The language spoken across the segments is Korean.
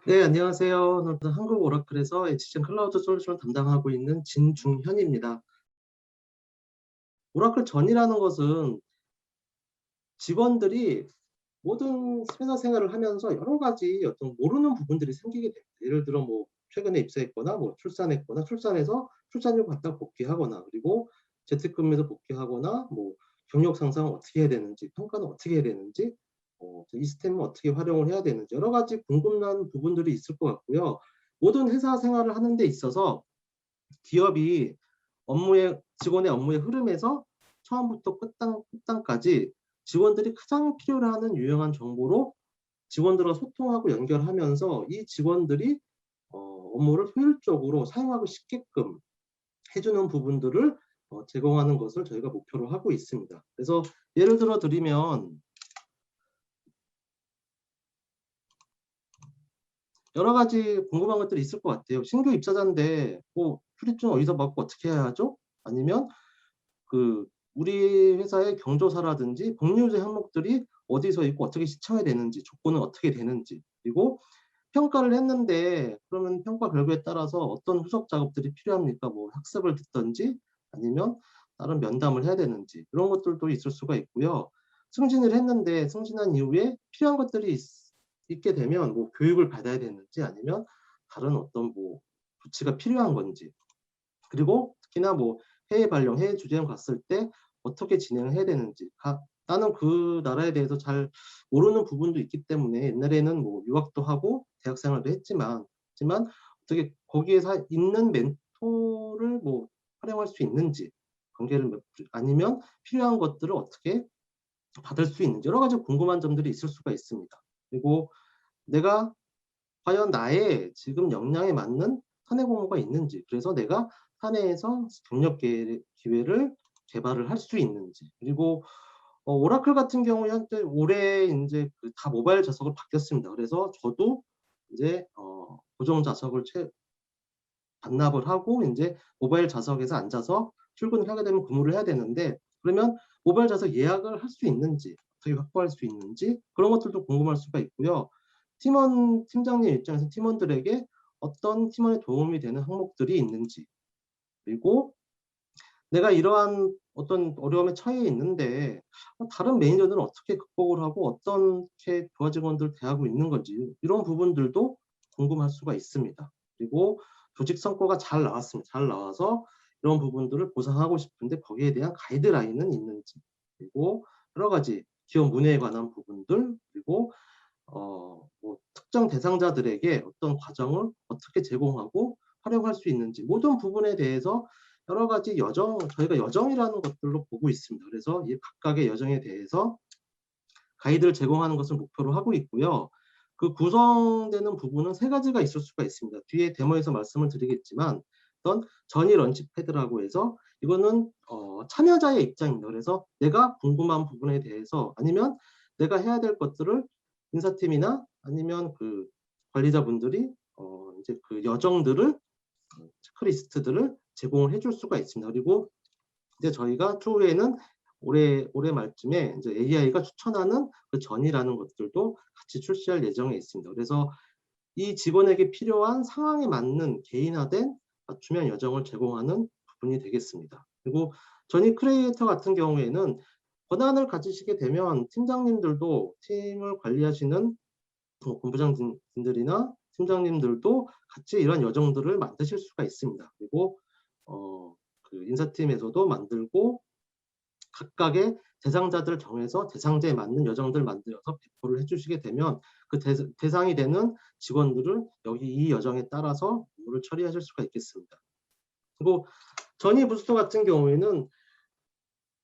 네, 안녕하세요. 오늘도 한국 오라클에서 HCM 클라우드 솔루션을 담당하고 있는 진중현입니다. 오라클 전이라는 것은 직원들이 모든 회사 생활을 하면서 여러 가지 어떤 모르는 부분들이 생기게 됩니다. 예를 들어 뭐 최근에 입사했거나 뭐 출산했거나 출산해서 출산휴가 갔다 복귀하거나 그리고 재택근무에서 복귀하거나 뭐 경력 상상은 어떻게 해야 되는지 평가는 어떻게 해야 되는지 이 시스템을 어떻게 활용을 해야 되는지 여러 가지 궁금한 부분들이 있을 것 같고요. 모든 회사 생활을 하는 데 있어서 기업이 직원의 업무의 흐름에서 처음부터 끝단까지 직원들이 가장 필요로 하는 유용한 정보로 직원들과 소통하고 연결하면서 이 직원들이 업무를 효율적으로 사용하고 싶게끔 해주는 부분들을 제공하는 것을 저희가 목표로 하고 있습니다. 그래서 예를 들어 드리면 여러 가지 궁금한 것들이 있을 것 같아요. 신규 입사자인데 출입증 어디서 받고 어떻게 해야 하죠? 아니면 우리 회사의 경조사라든지 복리후생 항목들이 어디서 있고 어떻게 시청해야 되는지, 조건은 어떻게 되는지, 그리고 평가를 했는데 그러면 평가 결과에 따라서 어떤 후속 작업들이 필요합니까? 뭐 학습을 듣든지 아니면 다른 면담을 해야 되는지 이런 것들도 있을 수가 있고요. 승진을 했는데 승진한 이후에 필요한 것들이 있게 되면 뭐 교육을 받아야 되는지 아니면 다른 어떤 뭐 조치가 필요한 건지, 그리고 특히나 뭐 해외 발령, 해외 주재원 갔을 때 어떻게 진행을 해야 되는지, 나는 그 나라에 대해서 잘 모르는 부분도 있기 때문에 옛날에는 뭐 유학도 하고 대학 생활도 했지만 어떻게 거기에 있는 멘토를 뭐 활용할 수 있는지, 관계를 아니면 필요한 것들을 어떻게 받을 수 있는지 여러 가지 궁금한 점들이 있을 수가 있습니다. 그리고 내가 과연 나의 지금 역량에 맞는 사내 공모가 있는지, 그래서 내가 사내에서 경력 기회를 개발을 할 수 있는지, 그리고 오라클 같은 경우에 한때 올해 이제 다 모바일 좌석을 바뀌었습니다. 그래서 저도 이제 고정 좌석을 반납을 하고 이제 모바일 좌석에서 앉아서 출근을 하게 되면 근무를 해야 되는데, 그러면 모바일 좌석 예약을 할 수 있는지, 어떻게 확보할 수 있는지 그런 것들도 궁금할 수가 있고요. 팀장님 입장에서 팀원들에게 어떤 팀원에 도움이 되는 항목들이 있는지, 그리고 내가 이러한 어떤 어려움에 처해 있는데 다른 매니저들은 어떻게 극복을 하고 어떻게 부하 직원들 대하고 있는 건지 이런 부분들도 궁금할 수가 있습니다. 그리고 조직 성과가 잘 나왔습니다. 잘 나와서 이런 부분들을 보상하고 싶은데 거기에 대한 가이드라인은 있는지, 그리고 여러 가지 기업 문화에 관한 부분들, 그리고 뭐 특정 대상자들에게 어떤 과정을 어떻게 제공하고 활용할 수 있는지 모든 부분에 대해서 여러 가지 저희가 여정이라는 것들로 보고 있습니다. 그래서 이 각각의 여정에 대해서 가이드를 제공하는 것을 목표로 하고 있고요. 그 구성되는 부분은 세 가지가 있을 수가 있습니다. 뒤에 데모에서 말씀을 드리겠지만 어떤 전이 런치패드라고 해서 이거는 참여자의 입장입니다. 그래서 내가 궁금한 부분에 대해서 아니면 내가 해야 될 것들을 인사팀이나 아니면 관리자분들이 이제 그 여정들을 체크리스트들을 제공을 해줄 수가 있습니다. 그리고 이제 저희가 추후에는 올해 말쯤에 이제 AI가 추천하는 그 전이라는 것들도 같이 출시할 예정에 있습니다. 그래서 이 직원에게 필요한 상황에 맞는 개인화된 맞춤형 여정을 제공하는 부분이 되겠습니다. 그리고 전이 크리에이터 같은 경우에는 권한을 가지시게 되면 팀장님들도 팀을 관리하시는 본부장님들이나 팀장님들도 같이 이런 여정들을 만드실 수가 있습니다. 그리고 인사팀에서도 만들고 각각의 대상자들을 정해서 대상자에 맞는 여정들을 만들어서 배포를 해주시게 되면 그 대상이 되는 직원들은 여기 이 여정에 따라서 업무를 처리하실 수가 있겠습니다. 그리고 전이 부스터 같은 경우에는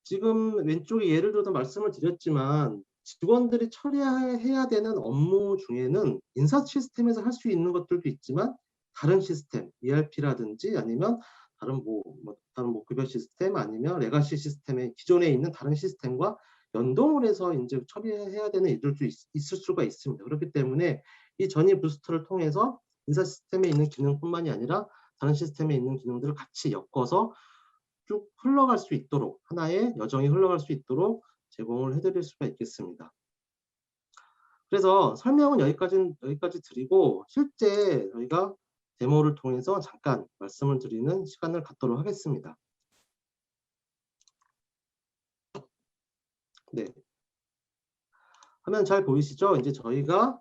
지금 왼쪽에 예를 들어서 말씀을 드렸지만 직원들이 처리해야 되는 업무 중에는 인사 시스템에서 할 수 있는 것들도 있지만 다른 시스템, ERP라든지 아니면 다른 뭐 급여 시스템 아니면 레가시 시스템에 기존에 있는 다른 시스템과 연동을 해서 이제 처리해야 되는 일들도 있을 수가 있습니다. 그렇기 때문에 이 전이 부스터를 통해서 인사 시스템에 있는 기능뿐만이 아니라 다른 시스템에 있는 기능들을 같이 엮어서 쭉 흘러갈 수 있도록 하나의 여정이 흘러갈 수 있도록 제공을 해드릴 수가 있겠습니다. 그래서 설명은 여기까지 드리고 실제 저희가 데모를 통해서 잠깐 말씀을 드리는 시간을 갖도록 하겠습니다. 네. 화면 잘 보이시죠? 이제 저희가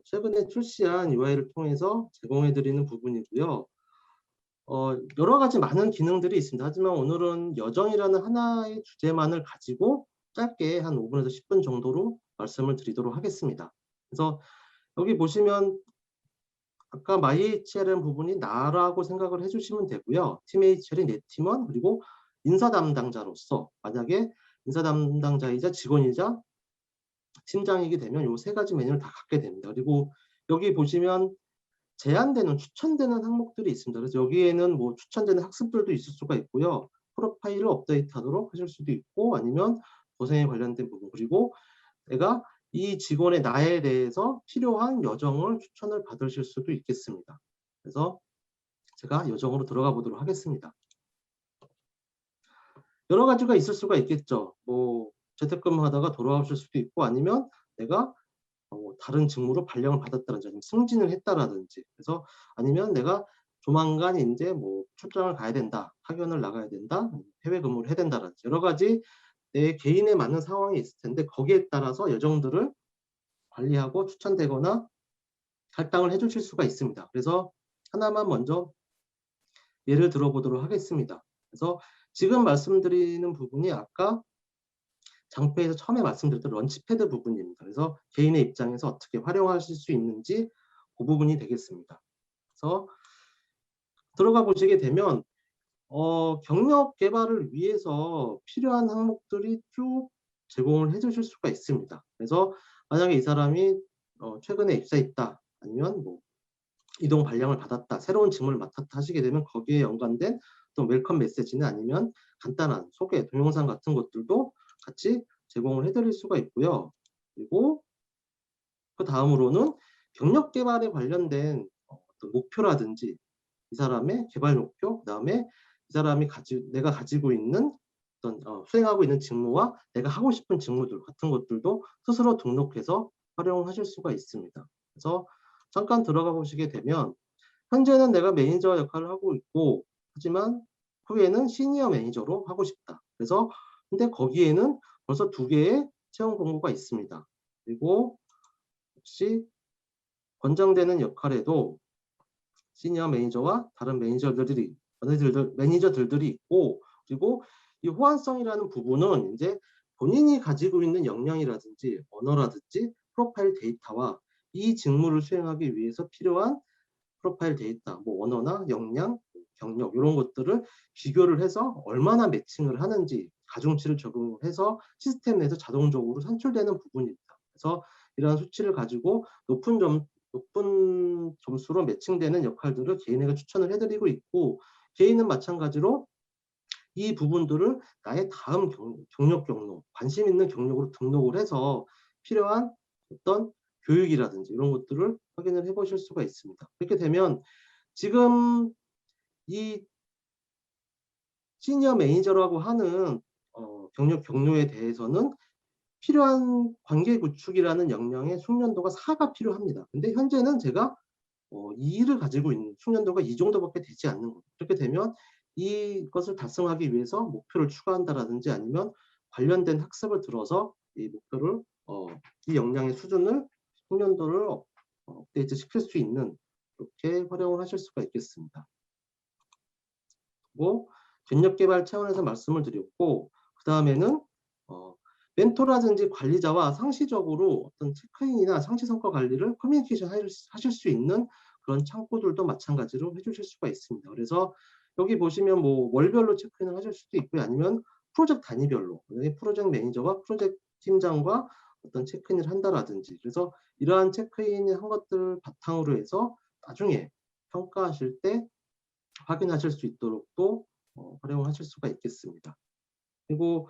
최근에 출시한 UI를 통해서 제공해 드리는 부분이고요. 여러 가지 많은 기능들이 있습니다. 하지만 오늘은 여정이라는 하나의 주제만을 가지고 짧게 한 5분에서 10분 정도로 말씀을 드리도록 하겠습니다. 그래서 여기 보시면 아까 myHL은 부분이 나라고 생각을 해주시면 되고요. 팀HL이 내 팀원, 그리고 인사 담당자로서 만약에 인사 담당자이자 직원이자 팀장이게 되면 이 세 가지 메뉴를 다 갖게 됩니다. 그리고 여기 보시면 제한되는 추천되는 항목들이 있습니다. 그래서 여기에는 뭐 추천되는 학습들도 있을 수가 있고요. 프로파일을 업데이트하도록 하실 수도 있고, 아니면 고생에 관련된 부분, 그리고 내가 이 직원의 나에 대해서 필요한 여정을 추천을 받으실 수도 있겠습니다. 그래서 제가 여정으로 들어가 보도록 하겠습니다. 여러 가지가 있을 수가 있겠죠. 뭐 재택근무하다가 돌아오실 수도 있고, 아니면 내가 다른 직무로 발령을 받았다든지 아니면 승진을 했다라든지, 그래서 아니면 내가 조만간 이제 뭐 출장을 가야 된다, 파견을 나가야 된다, 해외 근무를 해야 된다라든지 여러 가지 내 개인에 맞는 상황이 있을 텐데 거기에 따라서 여정들을 관리하고 추천되거나 할당을 해주실 수가 있습니다. 그래서 하나만 먼저 예를 들어보도록 하겠습니다. 그래서 지금 말씀드리는 부분이 아까 장표에서 처음에 말씀드렸던 런치패드 부분입니다. 그래서 개인의 입장에서 어떻게 활용하실 수 있는지 그 부분이 되겠습니다. 그래서 들어가 보시게 되면 경력 개발을 위해서 필요한 항목들이 쭉 제공을 해주실 수가 있습니다. 그래서 만약에 이 사람이 최근에 입사했다, 아니면 뭐 이동 발령을 받았다, 새로운 직무를 맡았다 하시게 되면 거기에 연관된 또 웰컴 메시지나 아니면 간단한 소개, 동영상 같은 것들도 같이 제공을 해드릴 수가 있고요. 그리고 그 다음으로는 경력 개발에 관련된 어떤 목표라든지 이 사람의 개발 목표, 그다음에 이 사람이 내가 가지고 있는 어떤 수행하고 있는 직무와 내가 하고 싶은 직무들 같은 것들도 스스로 등록해서 활용하실 수가 있습니다. 그래서 잠깐 들어가 보시게 되면 현재는 내가 매니저 역할을 하고 있고, 하지만 후에는 시니어 매니저로 하고 싶다. 그래서 근데 거기에는 벌써 2개의 채용 공고가 있습니다. 그리고 혹시 권장되는 역할에도 시니어 매니저와 다른 매니저들이 있고, 그리고 이 호환성이라는 부분은 이제 본인이 가지고 있는 역량이라든지 언어라든지 프로파일 데이터와 이 직무를 수행하기 위해서 필요한 프로파일 데이터, 뭐 언어나 역량, 경력 이런 것들을 비교를 해서 얼마나 매칭을 하는지 가중치를 적용해서 시스템 내에서 자동적으로 산출되는 부분입니다. 그래서 이러한 수치를 가지고 높은 점수로 매칭되는 역할들을 개인에게 추천을 해드리고 있고, 개인은 마찬가지로 이 부분들을 나의 다음 경력 경로, 관심 있는 경력으로 등록을 해서 필요한 어떤 교육이라든지 이런 것들을 확인을 해보실 수가 있습니다. 그렇게 되면 지금 이 시니어 매니저라고 하는 경력 경로에 대해서는 필요한 관계 구축이라는 역량의 숙련도가 4가 필요합니다. 근데 현재는 제가 2를 가지고 있는 숙련도가 이 정도밖에 되지 않는 거예요. 그렇게 되면 이것을 달성하기 위해서 목표를 추가한다라든지 아니면 관련된 학습을 들어서 이 목표를 이 역량의 수준을 숙련도를 업데이트 시킬 수 있는, 그렇게 활용을 하실 수가 있겠습니다. 그리고 경력 개발 차원에서 말씀을 드렸고, 그 다음에는 멘토라든지 관리자와 상시적으로 어떤 체크인이나 상시 성과 관리를 커뮤니케이션 하실 수 있는 그런 창구들도 마찬가지로 해주실 수가 있습니다. 그래서 여기 보시면 뭐 월별로 체크인을 하실 수도 있고요, 아니면 프로젝트 단위별로 프로젝트 매니저와 프로젝트 팀장과 어떤 체크인을 한다라든지, 그래서 이러한 체크인을 한 것들을 바탕으로 해서 나중에 평가하실 때 확인하실 수 있도록 또 활용하실 수가 있겠습니다. 그리고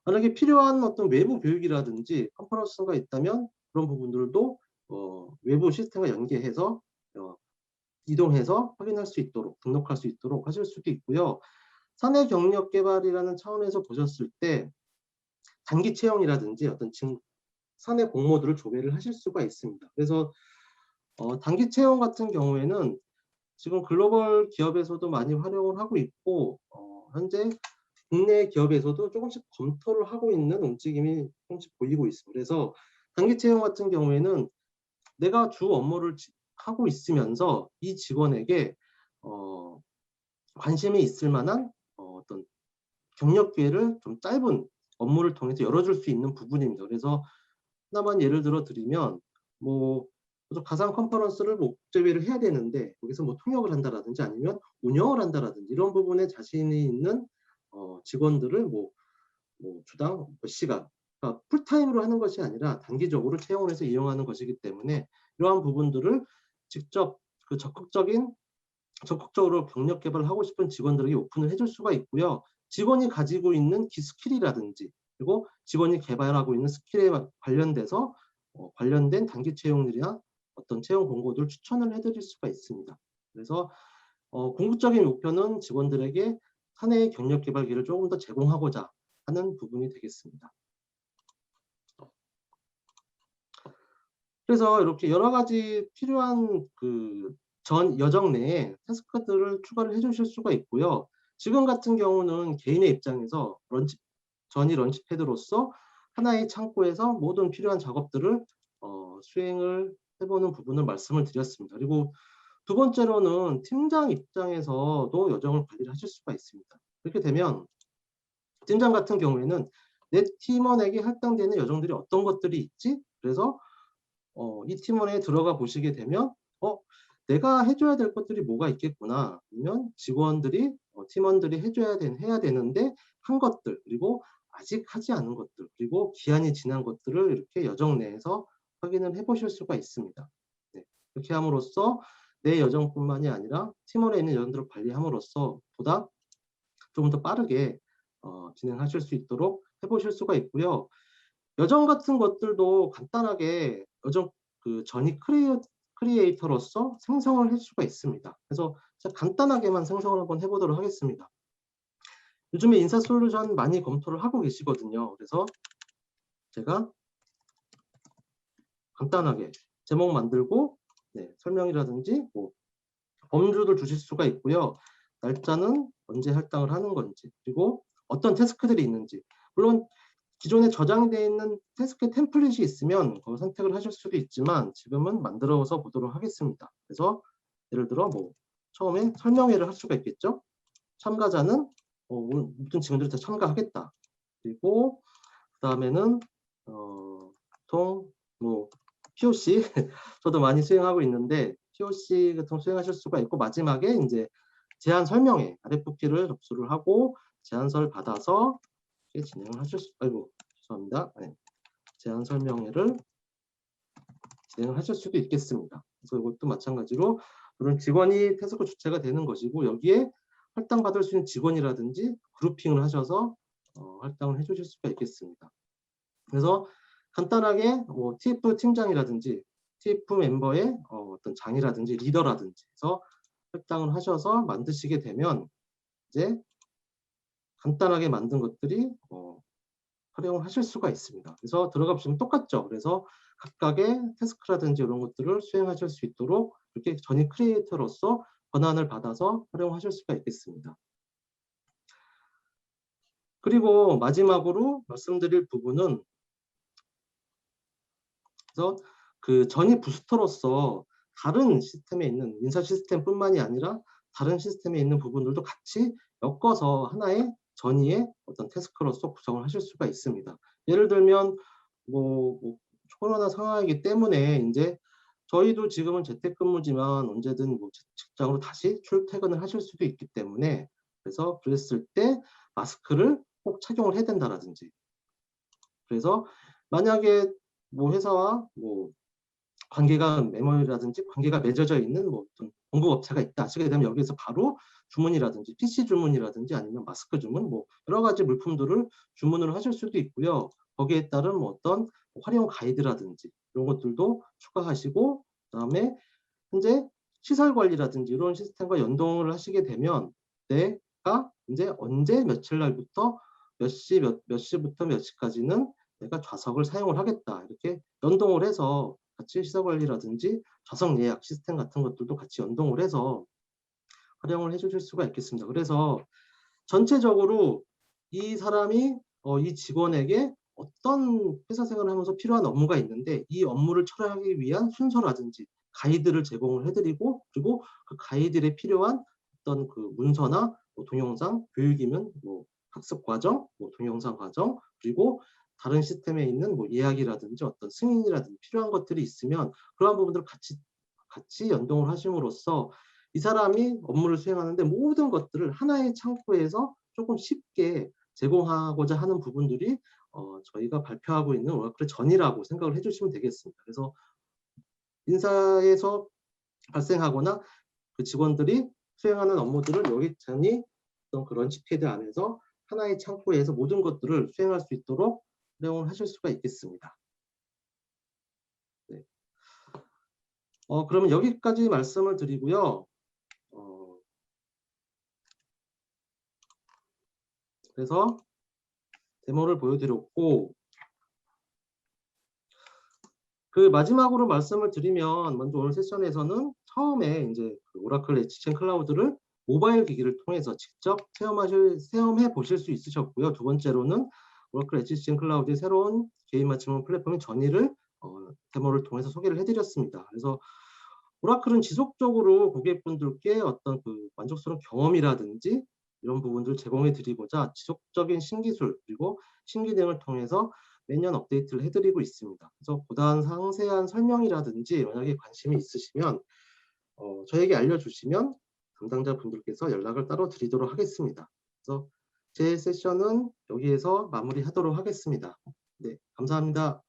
만약에 필요한 어떤 외부 교육이라든지 컨퍼런스가 있다면 그런 부분들도 외부 시스템과 연계해서 이동해서 확인할 수 있도록, 등록할 수 있도록 하실 수도 있고요. 사내 경력 개발이라는 차원에서 보셨을 때 단기 채용이라든지 어떤 사내 공모들을 조회를 하실 수가 있습니다. 그래서 단기 채용 같은 경우에는 지금 글로벌 기업에서도 많이 활용을 하고 있고 현재 국내 기업에서도 조금씩 검토를 하고 있는 움직임이 조금씩 보이고 있습니다. 그래서 단기 채용 같은 경우에는 내가 주 업무를 하고 있으면서 이 직원에게 관심이 있을 만한 어떤 경력 기회를 좀 짧은 업무를 통해서 열어줄 수 있는 부분입니다. 그래서 하나만 예를 들어 드리면 뭐 가상 컨퍼런스를 목적으로 해야 되는데 여기서 뭐 통역을 한다라든지 아니면 운영을 한다라든지 이런 부분에 자신이 있는 직원들을 뭐 주당 몇 시간, 그러니까 풀타임으로 하는 것이 아니라 단기적으로 채용을 해서 이용하는 것이기 때문에 이러한 부분들을 직접 적극적으로 경력 개발을 하고 싶은 직원들에게 오픈을 해줄 수가 있고요. 직원이 가지고 있는 스킬이라든지 그리고 직원이 개발하고 있는 스킬에 관련돼서 관련된 단기 채용들이나 어떤 채용 공고들 추천을 해드릴 수가 있습니다. 그래서 궁극적인 목표는 직원들에게 사내의 경력 개발 기회를 조금 더 제공하고자 하는 부분이 되겠습니다. 그래서 이렇게 여러 가지 필요한 전 여정 내에 태스크들을 추가를 해주실 수가 있고요. 지금 같은 경우는 개인의 입장에서 전이 런치패드로서 하나의 창구에서 모든 필요한 작업들을 수행을 해보는 부분을 말씀을 드렸습니다. 그리고 두 번째로는 팀장 입장에서도 여정을 관리를 하실 수가 있습니다. 그렇게 되면 팀장 같은 경우에는 내 팀원에게 할당되는 여정들이 어떤 것들이 있지? 그래서 이 팀원에 들어가 보시게 되면 내가 해줘야 될 것들이 뭐가 있겠구나. 아니면 직원들이 팀원들이 해야 되는데 한 것들 그리고 아직 하지 않은 것들 그리고 기한이 지난 것들을 이렇게 여정 내에서 확인을 해보실 수가 있습니다. 네, 그렇게 함으로써 내 여정뿐만이 아니라 팀원에 있는 여정들을 관리함으로써 보다 조금 더 빠르게 진행하실 수 있도록 해보실 수가 있고요. 여정 같은 것들도 간단하게 전이 크리에이터로서 생성을 할 수가 있습니다. 그래서 간단하게만 생성을 한번 해보도록 하겠습니다. 요즘에 인사 솔루션 많이 검토를 하고 계시거든요. 그래서 제가 간단하게 제목 만들고 설명이라든지 뭐 범주를 주실 수가 있고요. 날짜는 언제 할당을 하는 건지 그리고 어떤 태스크들이 있는지 물론 기존에 저장되어 있는 태스크 템플릿이 있으면 선택을 하실 수도 있지만 지금은 만들어서 보도록 하겠습니다. 그래서 예를 들어 뭐 처음에 설명회를 할 수가 있겠죠. 참가자는 모든 직원들이 다 참가하겠다. 그리고 그 다음에는 보통 뭐 POC 저도 많이 수행하고 있는데 POC 같은 수행하실 수가 있고 마지막에 이제 제안 설명회 RFP를 접수를 하고 제안서를 받아서 진행을 하실 수, 죄송합니다. 네. 제안 설명회를 진행을 하실 수도 있겠습니다. 그래서 이것도 마찬가지로 그런 직원이 태스크 주체가 되는 것이고 여기에 할당받을 수 있는 직원이라든지 그룹핑을 하셔서 할당을 해주실 수가 있겠습니다. 그래서 간단하게 뭐 TF 팀장이라든지 TF 멤버의 어떤 장이라든지 리더라든지 해서 할당을 하셔서 만드시게 되면 이제 간단하게 만든 것들이 활용을 하실 수가 있습니다. 그래서 들어가 보시면 똑같죠. 그래서 각각의 태스크라든지 이런 것들을 수행하실 수 있도록 이렇게 전이 크리에이터로서 권한을 받아서 활용하실 수가 있겠습니다. 그리고 마지막으로 말씀드릴 부분은 그래서 전이 부스터로서 다른 시스템에 있는 인사 시스템뿐만이 아니라 다른 시스템에 있는 부분들도 같이 엮어서 하나의 전이의 어떤 태스크로서 구성을 하실 수가 있습니다. 예를 들면 뭐 코로나 상황이기 때문에 이제 저희도 지금은 재택근무지만 언제든 뭐 직장으로 다시 출퇴근을 하실 수도 있기 때문에 그래서 그랬을 때 마스크를 꼭 착용을 해야 된다라든지 그래서 만약에 뭐 회사와 뭐 관계가 메모리라든지 관계가 맺어져 있는 뭐 어떤 공급업체가 있다 하시게 되면 여기서 바로 주문이라든지 PC 주문이라든지 아니면 마스크 주문 뭐 여러 가지 물품들을 주문을 하실 수도 있고요. 거기에 따른 뭐 어떤 활용 가이드라든지 이런 것들도 추가하시고 그다음에 현재 시설 관리라든지 이런 시스템과 연동을 하시게 되면 내가 이제 언제 며칠 날부터 몇 시부터 몇 시까지는 내가 좌석을 사용을 하겠다. 이렇게 연동을 해서 같이 시설 관리라든지 좌석 예약 시스템 같은 것들도 같이 연동을 해서 활용을 해 주실 수가 있겠습니다. 그래서 전체적으로 이 사람이 이 직원에게 어떤 회사 생활을 하면서 필요한 업무가 있는데 이 업무를 처리하기 위한 순서라든지 가이드를 제공을 해 드리고 그리고 그 가이드에 필요한 어떤 그 문서나 뭐 동영상, 교육이면 뭐 학습 과정, 뭐 동영상 과정 그리고 다른 시스템에 있는 뭐 예약이라든지 어떤 승인이라든지 필요한 것들이 있으면 그러한 부분들을 같이 연동을 하심으로써 이 사람이 업무를 수행하는데 모든 것들을 하나의 창구에서 조금 쉽게 제공하고자 하는 부분들이 저희가 발표하고 있는 워크의 전이라고 생각을 해 주시면 되겠습니다. 그래서 인사에서 발생하거나 그 직원들이 수행하는 업무들을 여기저기 어떤 그런 식패드 안에서 하나의 창구에서 모든 것들을 수행할 수 있도록 활용을 하실 수가 있겠습니다. 네. 그러면 여기까지 말씀을 드리고요. 그래서 데모를 보여드렸고 그 마지막으로 말씀을 드리면 먼저 오늘 세션에서는 처음에 이제 그 오라클 HCM 클라우드를 모바일 기기를 통해서 직접 체험해 보실 수 있으셨고요. 두 번째로는 오라클 HCM 클라우드의 새로운 개인 맞춤형 플랫폼의 전의를 데모를 통해서 소개를 해드렸습니다. 그래서 오라클은 지속적으로 고객분들께 어떤 그 만족스러운 경험이라든지 이런 부분들을 제공해 드리고자 지속적인 신기술 그리고 신기능을 통해서 매년 업데이트를 해드리고 있습니다. 그래서 보다 상세한 설명이라든지 만약에 관심이 있으시면 저에게 알려주시면 담당자분들께서 연락을 따로 드리도록 하겠습니다. 그래서 제 세션은 여기에서 마무리하도록 하겠습니다. 네, 감사합니다.